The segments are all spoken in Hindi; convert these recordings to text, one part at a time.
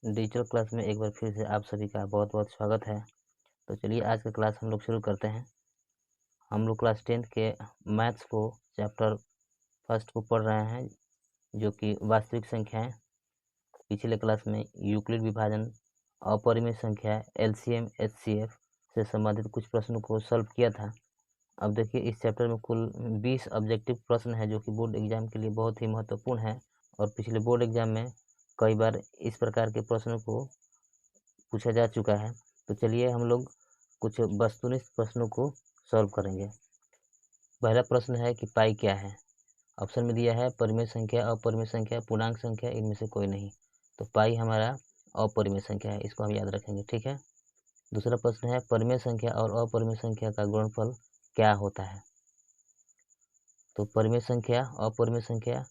डिजिटल क्लास में एक बार फिर से आप सभी का बहुत बहुत स्वागत है। तो चलिए आज का क्लास हम लोग शुरू करते हैं। हम लोग क्लास 10th के मैथ्स को चैप्टर फर्स्ट को पढ़ रहे हैं, जो कि वास्तविक संख्याएं। पिछले क्लास में यूक्लिड विभाजन, अपरिमेय संख्या, एलसीएम, एचसीएफ से संबंधित कुछ प्रश्नों को सॉल्व किया था। अब देखिए, इस चैप्टर में कुल 20 ऑब्जेक्टिव प्रश्न है, जो कि बोर्ड एग्जाम के लिए बहुत ही महत्वपूर्ण है। और पिछले बोर्ड एग्जाम में कई बार इस प्रकार के प्रश्नों को पूछा जा चुका है। तो चलिए हम लोग कुछ वस्तुनिष्ठ प्रश्नों को सॉल्व करेंगे। पहला प्रश्न है कि पाई क्या है। ऑप्शन में दिया है परिमेय संख्या, अपरिमेय संख्या, पूर्णांक संख्या, इनमें से कोई नहीं। तो पाई हमारा अपरिमेय संख्या है, इसको हम याद रखेंगे, ठीक है। दूसरा प्रश्न है परिमेय संख्या और अपरिमेय संख्या का गुणनफल क्या होता है। तो परिमेय संख्या, अपरिमेय संख्या,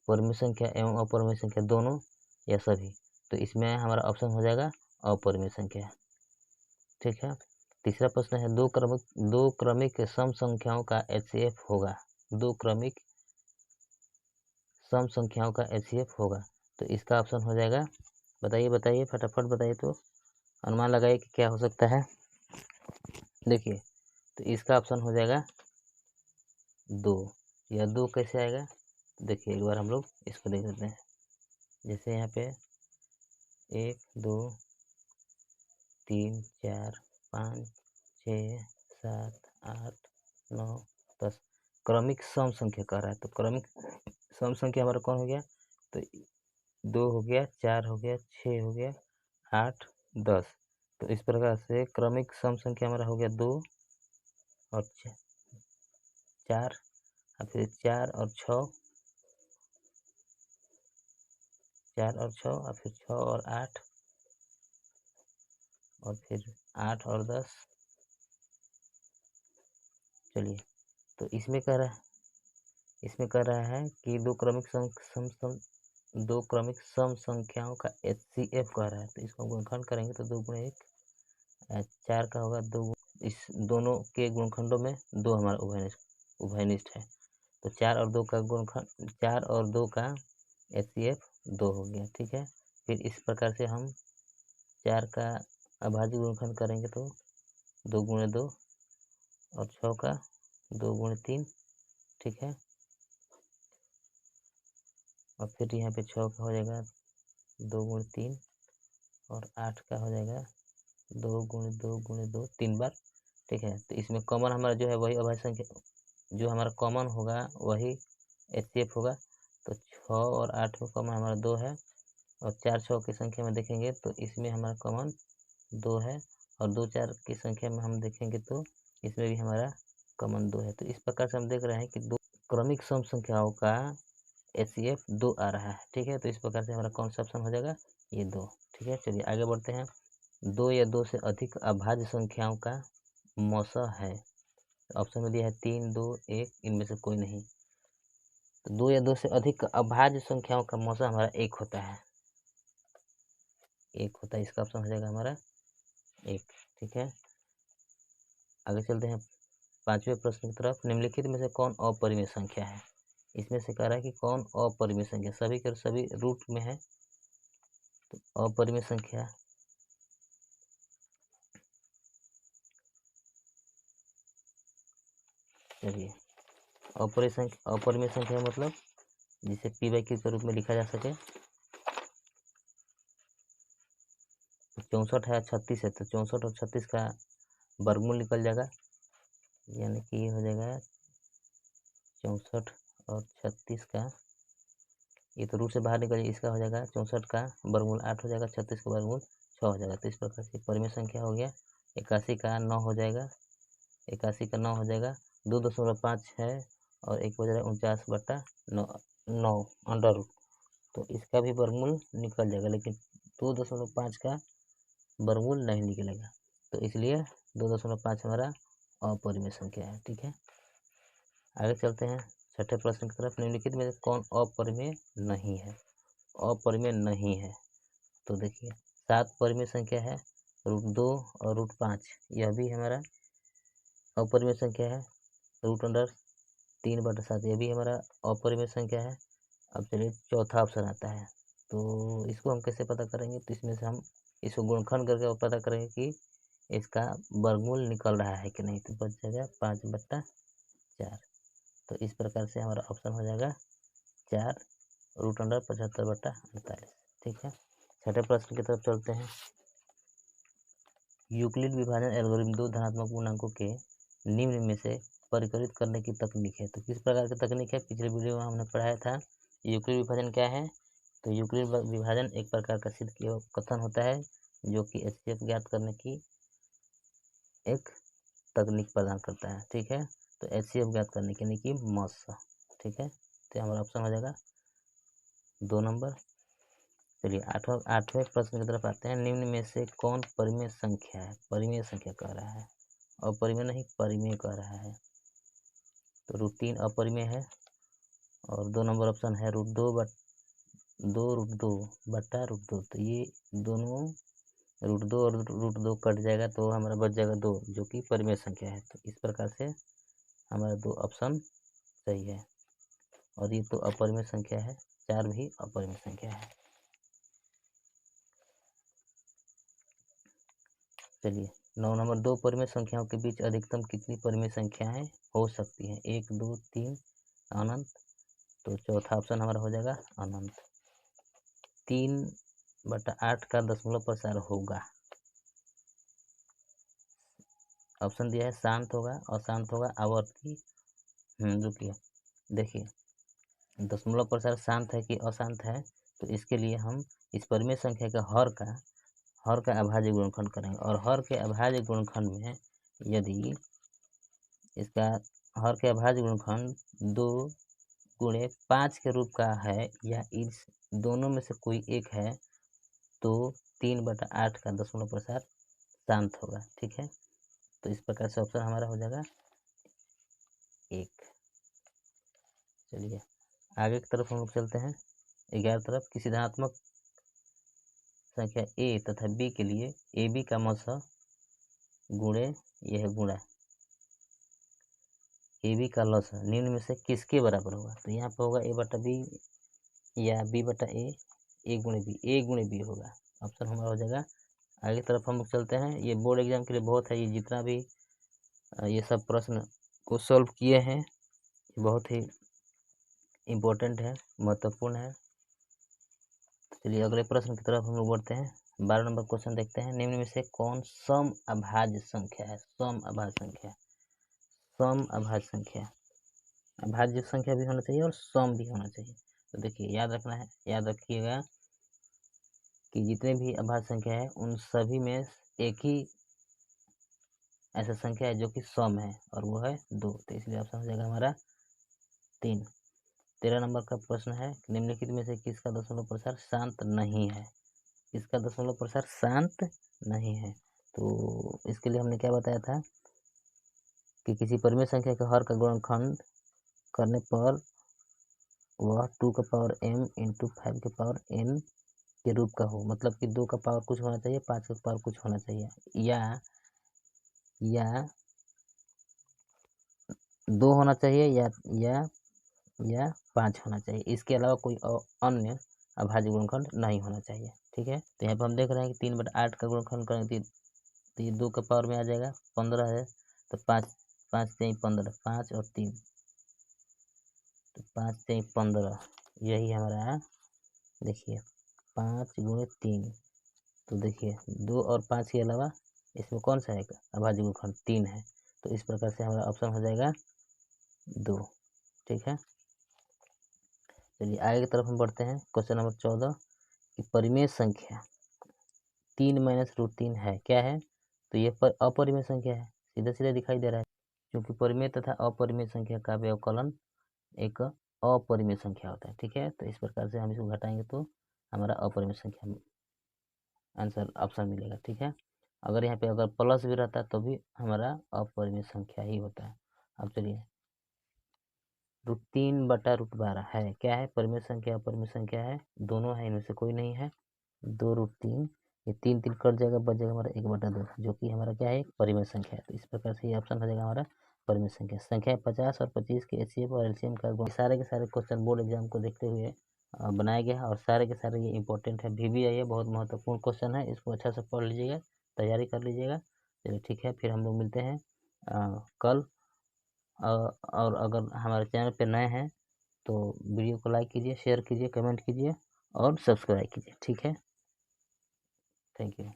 परिमेय संख्या एवं अपरिमेय संख्या दोनों या सभी। तो इसमें हमारा ऑप्शन हो जाएगा अपरिमेय संख्या, ठीक है। तीसरा प्रश्न है दो क्रमिक सम संख्याओं का एचसीएफ होगा। दो क्रमिक सम संख्याओं का एचसीएफ होगा। तो इसका ऑप्शन हो जाएगा, बताइए फटाफट बताइए, तो अनुमान लगाइए कि क्या हो सकता है। देखिए, तो इसका ऑप्शन हो जाएगा 2। या 2 कैसे आएगा, देखिए एक बार हम लोग इसको देख लेते हैं। जैसे यहाँ पे 1 2 3 4 5 6 7 8 9 10 क्रमिक सम संख्या कह रहा है। तो क्रमिक सम संख्या हमारा कौन हो गया, तो 2 हो गया, 4 हो गया, 6 हो गया, 8 10। तो इस प्रकार से क्रमिक सम संख्या हमारा हो गया 2 और 4, और फिर 4 और 6, 4 और 6, और फिर 6 और 8, और फिर 8 और 10। चलिए, तो इसमें कह रहा है कि दो क्रमिक सम संख्याओं का एचसीएफ कह रहा है। तो इसको गुणनखंड करेंगे तो 2 गुणे 1 4 का होगा 2। इस दोनों के गुणनखंडों में 2 हमारा उभयनिष्ठ है। तो 4 और 2 का गुणनखंड, 4 और 2 का एचसीएफ 2 हो गया, ठीक है। फिर इस प्रकार से हम 4 का अभाज्य गुणनखंड करेंगे तो 2 गुणे 2, और 6 का 2 गुणे 3, ठीक है। और फिर यहाँ पे 6 का हो जाएगा 2 गुणे 3, और 8 का हो जाएगा 2 गुणे 2 गुणे 2 3 बार, ठीक है। तो इसमें कॉमन हमारा जो है वही अभाज्य संख्या, जो हमारा कॉमन होगा वही एचसीएफ होगा। तो 6 और 8 में कॉमन हमारा 2 है, और 4 6 की संख्या में देखेंगे तो इसमें हमारा कॉमन 2 है, और 2 4 की संख्या में हम देखेंगे तो इसमें भी हमारा कॉमन 2 है। तो इस प्रकार से हम देख रहे हैं कि दो क्रमिक सम संख्याओं का एचसीएफ 2 आ रहा है, ठीक है। तो इस प्रकार से हमारा कौन सा ऑप्शन हो जाएगा, ये 2, ठीक है। चलिए आगे बढ़ते हैं। 2 या 2 से अधिक अभाज्य संख्याओं का मौसा है। ऑप्शन में दिया है 3 2 1, इनमें से कोई नहीं। तो 2 या 2 से अधिक अभाज्य संख्याओं का मौसा हमारा 1 होता है, 1 होता है। इसका ऑप्शन हो जाएगा हमारा 1, ठीक है। आगे चलते हैं 5वें प्रश्न की तरफ। निम्नलिखित में से कौन अपरिमेय संख्या है। इसमें से कह रहा है कि कौन अपरिमेय संख्या, सभी के सभी रूट में है। तो अपरिमेय संख्या, चलिए अपरिमेय संख्या मतलब जिसे पी बाई क्यू के रूप में लिखा जा सके। 64 है, 36 है, तो 64 और 36 का वर्गमूल निकल जाएगा, यानी कि ये हो जाएगा 64 और 36 का, ये तो रूट से बाहर निकल जाएगा, इसका हो जाएगा 64 का वर्गमूल 8 हो जाएगा, 36 का वर्गमूल 6 हो जाएगा। तो इस प्रकार से परिमेय संख्या हो गया 81 का 9 हो जाएगा, 81 का 9 हो जाएगा, 2.5 है, और 1 हो जाएगा 49/9 अंडर रूट। तो इसका भी वर्गमूल निकल जाएगा, लेकिन 2.5 का वर्गमूल नहीं निकलेगा। तो इसलिए 2.5 हमारा अपरिमेय संख्या है, ठीक है। आगे चलते हैं 6ठे प्रश्न की तरफ। निम्नलिखित में कौन अपरिमेय नहीं है। अपरिमेय नहीं है, तो देखिए 7 परिमेय संख्या है, √2 और √5, यह भी हमारा अपरिमेय संख्या है। √3/7, यह भी हमारा अपरिमेय संख्या है। अब चलिए चौथा ऑप्शन आता है तो इसको हम कैसे पता करेंगे, तो इसमें से हम इसको गुणनखंड करके पता करेंगे कि इसका वर्गमूल निकल रहा है कि नहीं, तो बच जाएगा 5/4। तो इस प्रकार से हमारा ऑप्शन हो जाएगा 4√75/48। ठीक है, छठे प्रश्न की तरफ चलते हैं। यूक्लिड विभाजन एल्गोरिथम दो धनात्मक पूर्णांकों के निम्न में से परिकलित करने की तकनीक है। तो किस प्रकार की तकनीक है, पिछले वीडियो में हमने पढ़ाया था। यूक्लिड विभाजन क्या है, तो यूक्लिड विभाजन एक प्रकार का सिद्ध कथन होता है जो कि एचसीएफ ज्ञात करने की एक तकनीक प्रदान करता है। ठीक है, तो एचसीएफ ज्ञात करने के लिए कि मस। ठीक है, तो हमारा ऑप्शन हो जाएगा 2 नंबर। चलिए आठवें प्रश्न की तरफ आते हैं। निम्न में से कौन परिमेय संख्या है, परिमेय संख्या कह रहा है, अपरिमेय नहीं परिमेय कह रहा है। तो √3 अपरिमेय है और 2 नंबर ऑप्शन है √2 तो ये दोनों √2 और √2 कट जाएगा तो हमारा बच जाएगा 2, जो कि परिमेय संख्या है। तो इस प्रकार से हमारा 2 ऑप्शन सही है। और ये तो अपरिमेय संख्या है, 4 भी अपरिमेय संख्या है। चलिए 9 नंबर, 2 परिमेय संख्याओं के बीच अधिकतम कितनी परिमेय संख्याएं हो सकती हैं, 1 2 3 अनंत। तो चौथा ऑप्शन हमारा हो जाएगा अनंत। 3/8 का दशमलव प्रसार होगा। ऑप्शन दिया है शांत होगा, अशांत होगा, आवर्ती। रुकिए, देखिए दशमलव प्रसार शांत है कि अशांत है, तो इसके लिए हम इस परिमेय संख्या के हर का अभाज्य गुणनखंड करेंगे। और हर के अभाज्य गुणनखंड में यदि इसका हर के अभाज्य गुणनखंड 2 × 5 के रूप का है या इस दोनों में से कोई एक है, तो 3/8 का दशमलव प्रसार शांत होगा। ठीक है, तो इस प्रकार से ऑप्शन हमारा हो जाएगा 1। चलिए आगे की तरफ हम लोग चलते हैं। 11 तरफ, किसी धनात्मक संख्या a तथा b के लिए ab का मस गुणे यह गुणा ab का लस निम्न में से किसके बराबर होगा। तो यहाँ पे होगा a/b या b/a, a/b होगा। ऑप्शन हमारा हो जाएगा। आगे तरफ हम लोग चलते हैं। ये बोर्ड एग्जाम के लिए बहुत है, ये जितना भी ये सब प्रश्न को सॉल्व किए हैं बहुत ही इम्पोर्टेंट है, महत्वपूर्ण है। चलिए अगले प्रश्न की तरफ हम लोग बढ़ते हैं। 12 नंबर क्वेश्चन देखते हैं। निम्न में से कौन सम अभाज्य संख्या है, सम अभाज्य संख्या, अभाज्य संख्या भी होना चाहिए और सम भी होना चाहिए। तो देखिए याद रखिएगा कि जितने भी अभाज्य संख्या है उन सभी में एक ही ऐसा संख्या है जो कि सम है और वो है 2, तो इसलिए ऑप्शन हो जाएगा हमारा 3। 13 नंबर का प्रश्न है। निम्नलिखित में से किसका दशमलव प्रसार शांत नहीं है, इसका दशमलव प्रसार शांत नहीं है। तो इसके लिए हमने क्या बताया था कि किसी परिमेय संख्या के हर का गुणनखंड करने पर वह 2m × 5n के रूप का हो, मतलब कि 2 का पावर कुछ होना चाहिए, 5 का पावर कुछ होना चाहिए, या 2 होना चाहिए या 5 होना चाहिए। इसके अलावा कोई अन्य अभाज्य गुणनखंड नहीं होना चाहिए। ठीक है, तो यहाँ पर हम देख रहे हैं कि 3/8 का गुणनखंड करेंगे तो ये 2 का पावर में आ जाएगा, 15 है, तो 5 15, 5 और 3, तो 5 × 15, यही हमारा देखिए 5 × 3, तो देखिए 2 और 5 के अलावा इसमें कौन सा है अभाज्य गुणनखंड, 3 है। तो इस प्रकार से हमारा ऑप्शन हो जाएगा 2। ठीक है, चलिए आगे की तरफ हम बढ़ते हैं। क्वेश्चन नंबर 14 कि परिमेय संख्या 3 - √3 है, क्या है, तो ये अपरिमेय संख्या है, सीधा दिखाई दे रहा है, क्योंकि परिमेय तथा अपरिमेय संख्या का व्यवकलन एक अपरिमेय संख्या होता है। ठीक है, तो इस प्रकार से हम इसको घटाएंगे तो हमारा अपरिमेय संख्या आंसर ऑप्शन मिलेगा। ठीक है, अगर यहाँ पे अगर प्लस भी रहता तो भी हमारा अपरिमेय संख्या ही होता है। अब चलिए √3/√12 है, क्या है, परिमेय संख्या अपरिमेय संख्या है, दोनों है, इनमें से कोई नहीं है। 2√3, ये 3 कट जाएगा, बच जाएगा हमारा 1/2, जो कि हमारा क्या है, परिमेय संख्या है। तो इस प्रकार से ये ऑप्शन हो जाएगा हमारा परिमेय संख्या। संख्या 50 और 25 के एचसीएफ और एलसीएम का गुण। सारे के सारे क्वेश्चन बोर्ड एग्जाम को देखते हुए बनाया गया है और सारे के सारे ये इंपॉर्टेंट है। VBI है, बहुत महत्वपूर्ण क्वेश्चन है, इसको अच्छा से पढ़ लीजिएगा, तैयारी कर लीजिएगा। चलिए ठीक है, फिर हम लोग मिलते हैं कल। और अगर हमारे चैनल पे नए हैं तो वीडियो को लाइक कीजिए, शेयर कीजिए, कमेंट कीजिए और सब्सक्राइब कीजिए। ठीक है, थैंक यू।